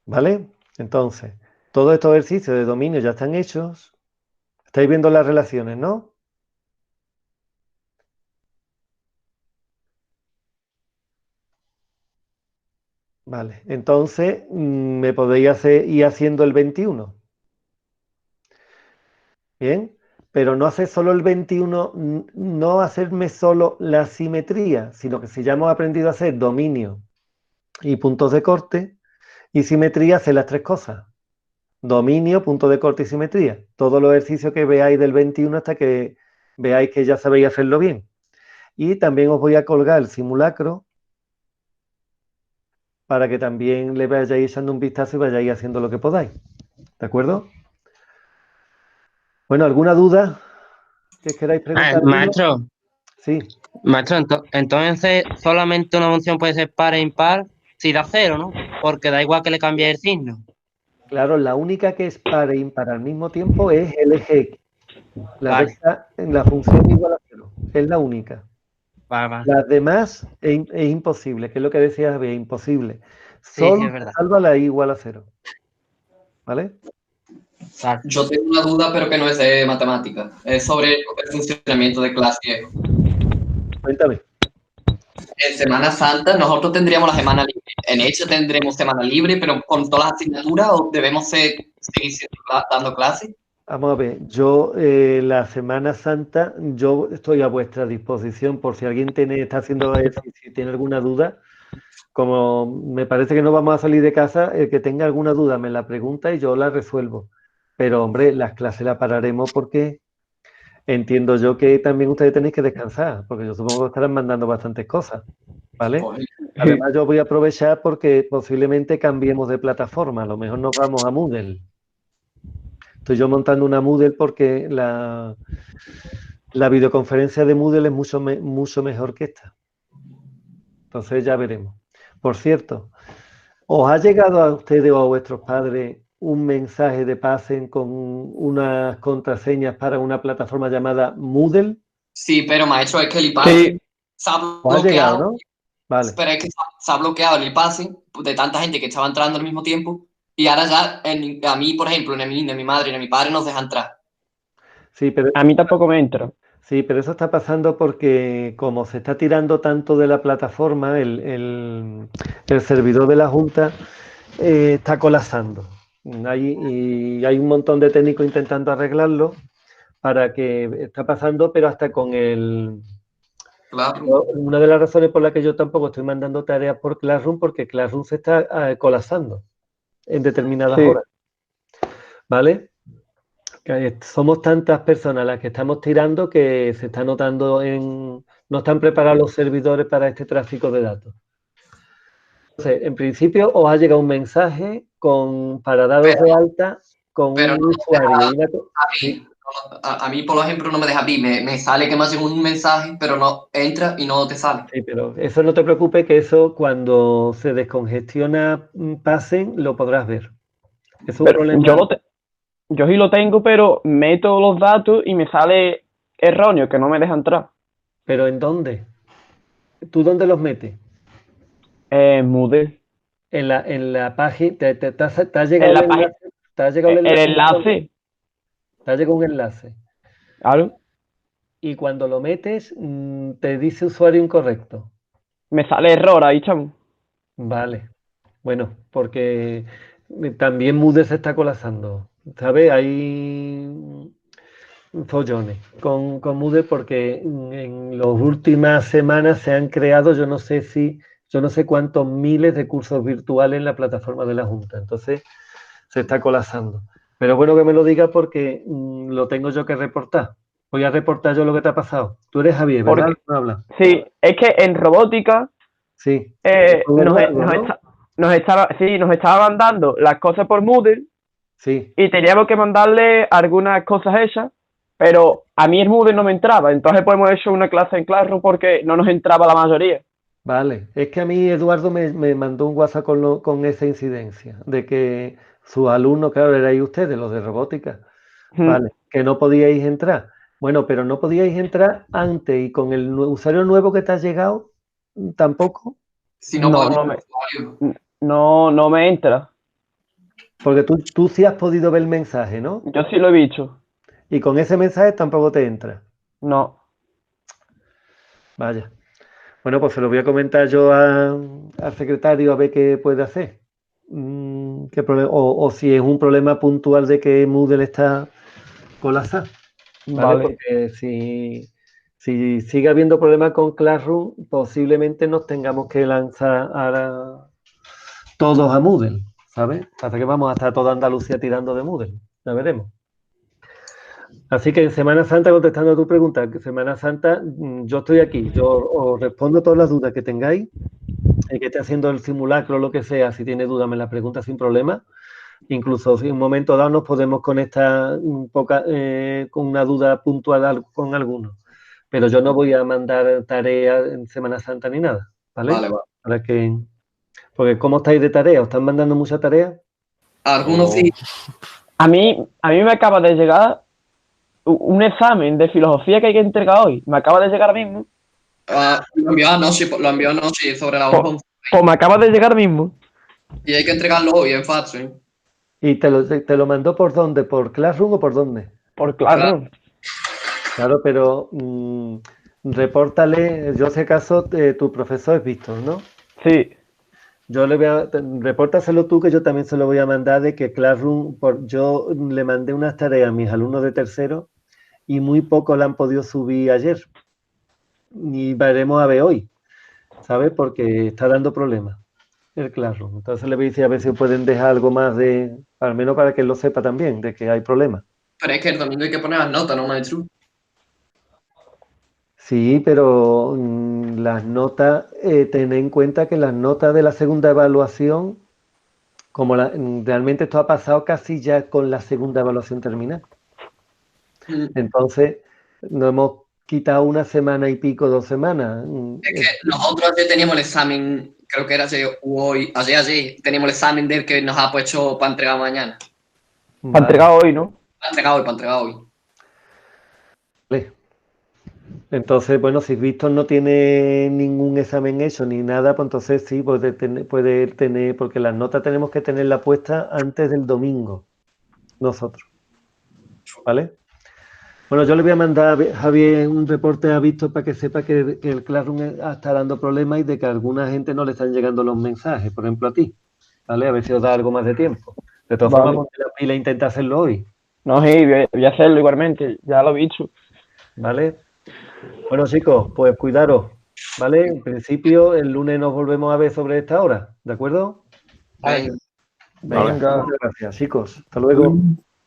¿Vale? Entonces, todos estos ejercicios de dominio ya están hechos. Estáis viendo las relaciones, ¿no? Vale, entonces me podéis ir haciendo el 21. Bien, pero no hacer solo el 21, no hacerme solo la simetría, sino que si ya hemos aprendido a hacer dominio y puntos de corte, y simetría, hacer las tres cosas. Dominio, punto de corte y simetría. Todos los ejercicios que veáis del 21 hasta que veáis que ya sabéis hacerlo bien. Y también os voy a colgar el simulacro para que también le vayáis echando un vistazo y vayáis haciendo lo que podáis. ¿De acuerdo? Bueno, ¿alguna duda que queráis preguntar? Maestro, Sí, entonces solamente una función puede ser par e impar si da cero, ¿no? Porque da igual que le cambie el signo. claro, la única que es par e impar al mismo tiempo es el eje X. La Vale. recta en la función igual a cero. Es la única. Vale. Las demás es imposible, que es lo que decía Javier, imposible. Sí, Solo es verdad. salva la I igual a cero. ¿Vale? Vale. Yo tengo una duda, pero que no es de matemática. Es sobre el funcionamiento de clase. Cuéntame. En Semana Santa, nosotros tendríamos la semana libre. En hecho, tendremos semana libre, pero con todas las asignaturas, ¿o debemos seguir dando clases? Vamos a ver, yo la Semana Santa, yo estoy a vuestra disposición por si alguien está haciendo ejercicio y tiene alguna duda. Como me parece que no vamos a salir de casa, el que tenga alguna duda me la pregunta y yo la resuelvo. Pero hombre, las clases las pararemos porque entiendo yo que también ustedes tenéis que descansar, porque yo supongo que estarán mandando bastantes cosas, ¿vale? Pues, Además, yo voy a aprovechar porque posiblemente cambiemos de plataforma. A lo mejor nos vamos a Moodle. Estoy yo montando una Moodle porque la videoconferencia de Moodle es mucho mejor que esta. Entonces ya veremos. Por cierto, ¿os ha llegado a ustedes o a vuestros padres un mensaje de pasen con unas contraseñas para una plataforma llamada Moodle? Sí, pero maestro, es que el Sí, iPassing se ha ¿Os ha llegado, bloqueado. no? Vale. Pero es que se ha bloqueado el iPassing de tanta gente que estaba entrando al mismo tiempo. Y ahora ya, a mí, por ejemplo, ni a mi madre ni a mi padre nos deja entrar. Sí, pero a mí tampoco me entra. sí, pero eso está pasando porque como se está tirando tanto de la plataforma, el servidor de la Junta está colapsando. Y hay un montón de técnicos intentando arreglarlo para que está pasando, pero hasta con Claro. una de las razones por las que yo tampoco estoy mandando tareas por Classroom, porque Classroom se está colapsando en determinadas Sí. horas. ¿Vale? Somos tantas personas las que estamos tirando que se está notando no están preparados los servidores para este tráfico de datos. Entonces, en principio os ha llegado un mensaje para daros de alta con pero un no usuario. Sí. A mí, por ejemplo, no me deja abrir. Me sale que me hacen un mensaje, pero no entra y no te sale. Sí, pero eso no te preocupes, que eso cuando se descongestiona pasen, lo podrás ver. Es un Pero problema. yo sí lo tengo, pero meto los datos y me sale erróneo, que no me deja entrar. ¿Pero en dónde? ¿Tú dónde los metes? Moodle. En la página, te ha llegado En la el página, enlace. ¿Te ha llegado el el enlace? enlace, Te ha llegado un enlace. claro, Y cuando lo metes, te dice usuario incorrecto. me sale error ahí, chamo. Vale. Bueno, porque también Moodle se está colapsando. ¿Sabes? Hay follones con Moodle porque en las últimas semanas se han creado, yo no sé cuántos miles de cursos virtuales en la plataforma de la Junta. Entonces, se está colapsando. Pero bueno que me lo diga porque lo tengo yo que reportar. Voy a reportar yo lo que te ha pasado. Tú eres Javier, ¿verdad? Porque, No habla. sí, es que en robótica Sí. nos, Eduardo, nos ¿no? nos estaba mandando las cosas por Moodle Sí. y teníamos que mandarle algunas cosas hechas, pero a mí el Moodle no me entraba. Entonces pues hemos hecho una clase en Classroom porque no nos entraba la mayoría. Vale. Es que a mí Eduardo me mandó un WhatsApp con esa incidencia de que sus alumnos, claro, erais ustedes, los de robótica, vale, que no podíais entrar. Bueno, pero no podíais entrar antes y con el usuario nuevo que te ha llegado, tampoco. Si no, No, podemos no ir me, al usuario. no me entra. Porque tú sí has podido ver el mensaje, ¿no? Yo sí lo he visto. Y con ese mensaje tampoco te entra. No. Vaya. Bueno, pues se lo voy a comentar yo al secretario a ver qué puede hacer. O si es un problema puntual de que Moodle está colapsado. ¿Vale? Vale. Porque si sigue habiendo problemas con Classroom, posiblemente nos tengamos que lanzar ahora todos a Moodle, ¿sabes? Hasta que vamos a estar toda Andalucía tirando de Moodle. Ya veremos. Así que en Semana Santa, contestando a tu pregunta, en Semana Santa yo estoy aquí, yo os respondo todas las dudas que tengáis, el que esté haciendo el simulacro o lo que sea, si tiene duda me la pregunta sin problema. Incluso si en un momento dado nos podemos conectar con una duda puntual con alguno. Pero yo no voy a mandar tareas en Semana Santa ni nada, ¿vale? Vale, vale. Porque ¿cómo estáis de tarea? ¿Os están mandando muchas tareas? Algunos sí. A mí me acaba de llegar un examen de filosofía que hay que entregar hoy. Me acaba de llegar ahora mismo. Lo envió anoche sobre la Pues, pues me acaba de llegar mismo. Y hay que entregarlo hoy en fax, ¿eh? ¿Y te lo mandó por dónde? ¿Por Classroom o por dónde? Por Classroom. Claro, pero repórtale, yo sé acaso tu profesor es Víctor, ¿no? Sí. Repórtaselo tú, que yo también se lo voy a mandar de que Classroom, yo le mandé unas tareas a mis alumnos de tercero y muy poco la han podido subir ayer. Y veremos a ver hoy, ¿sabes? Porque está dando problemas el Classroom. Entonces le voy a decir a ver si pueden dejar algo más al menos para que él lo sepa también, de que hay problemas. Pero es que el domingo hay que poner las notas, ¿no, maestro? Sí, pero las notas, ten en cuenta que las notas de la segunda evaluación, como realmente esto ha pasado casi ya con la segunda evaluación terminada. Entonces, nos hemos quitado una semana y pico, 2 semanas. Es que nosotros ayer teníamos el examen, creo que era ayer o hoy, ayer, teníamos el examen del que nos ha puesto para entregar mañana. Para Vale, entregar hoy, ¿no? Para entregar hoy. vale. Entonces, bueno, si Víctor no tiene ningún examen hecho ni nada, pues entonces sí, puede tener, porque las notas tenemos que tenerla puesta antes del domingo, nosotros. ¿Vale? Bueno, yo le voy a mandar a Javier un reporte a Víctor para que sepa que el Classroom está dando problemas y de que a alguna gente no le están llegando los mensajes, por ejemplo a ti. ¿Vale? A ver si os da algo más de tiempo. De todas formas, Vale. ponte la pila e intenta hacerlo hoy. No, sí, voy a hacerlo igualmente, ya lo he visto. ¿Vale? Bueno, chicos, pues cuidaros. ¿Vale? En principio, el lunes nos volvemos a ver sobre esta hora. ¿De acuerdo? Venga. Venga, Venga. muchas gracias, chicos. Hasta luego.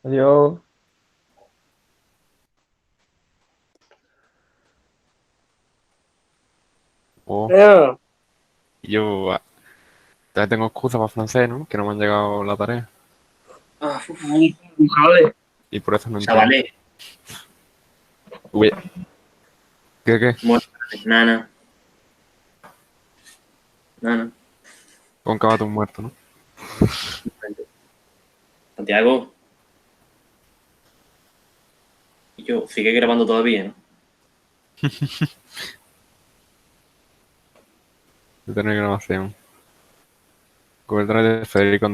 Adiós. Oh, Veo. yo ya tengo excusa para francés, ¿no? Que no me han llegado la tarea. Ah, Vale. Y por eso no entiendo. chavales, Uy, ¿qué? nana. Nana. Con cabato muerto, ¿no? Santiago. Y yo, sigue grabando todavía, ¿no? De tener grabación. Cobertura de Federico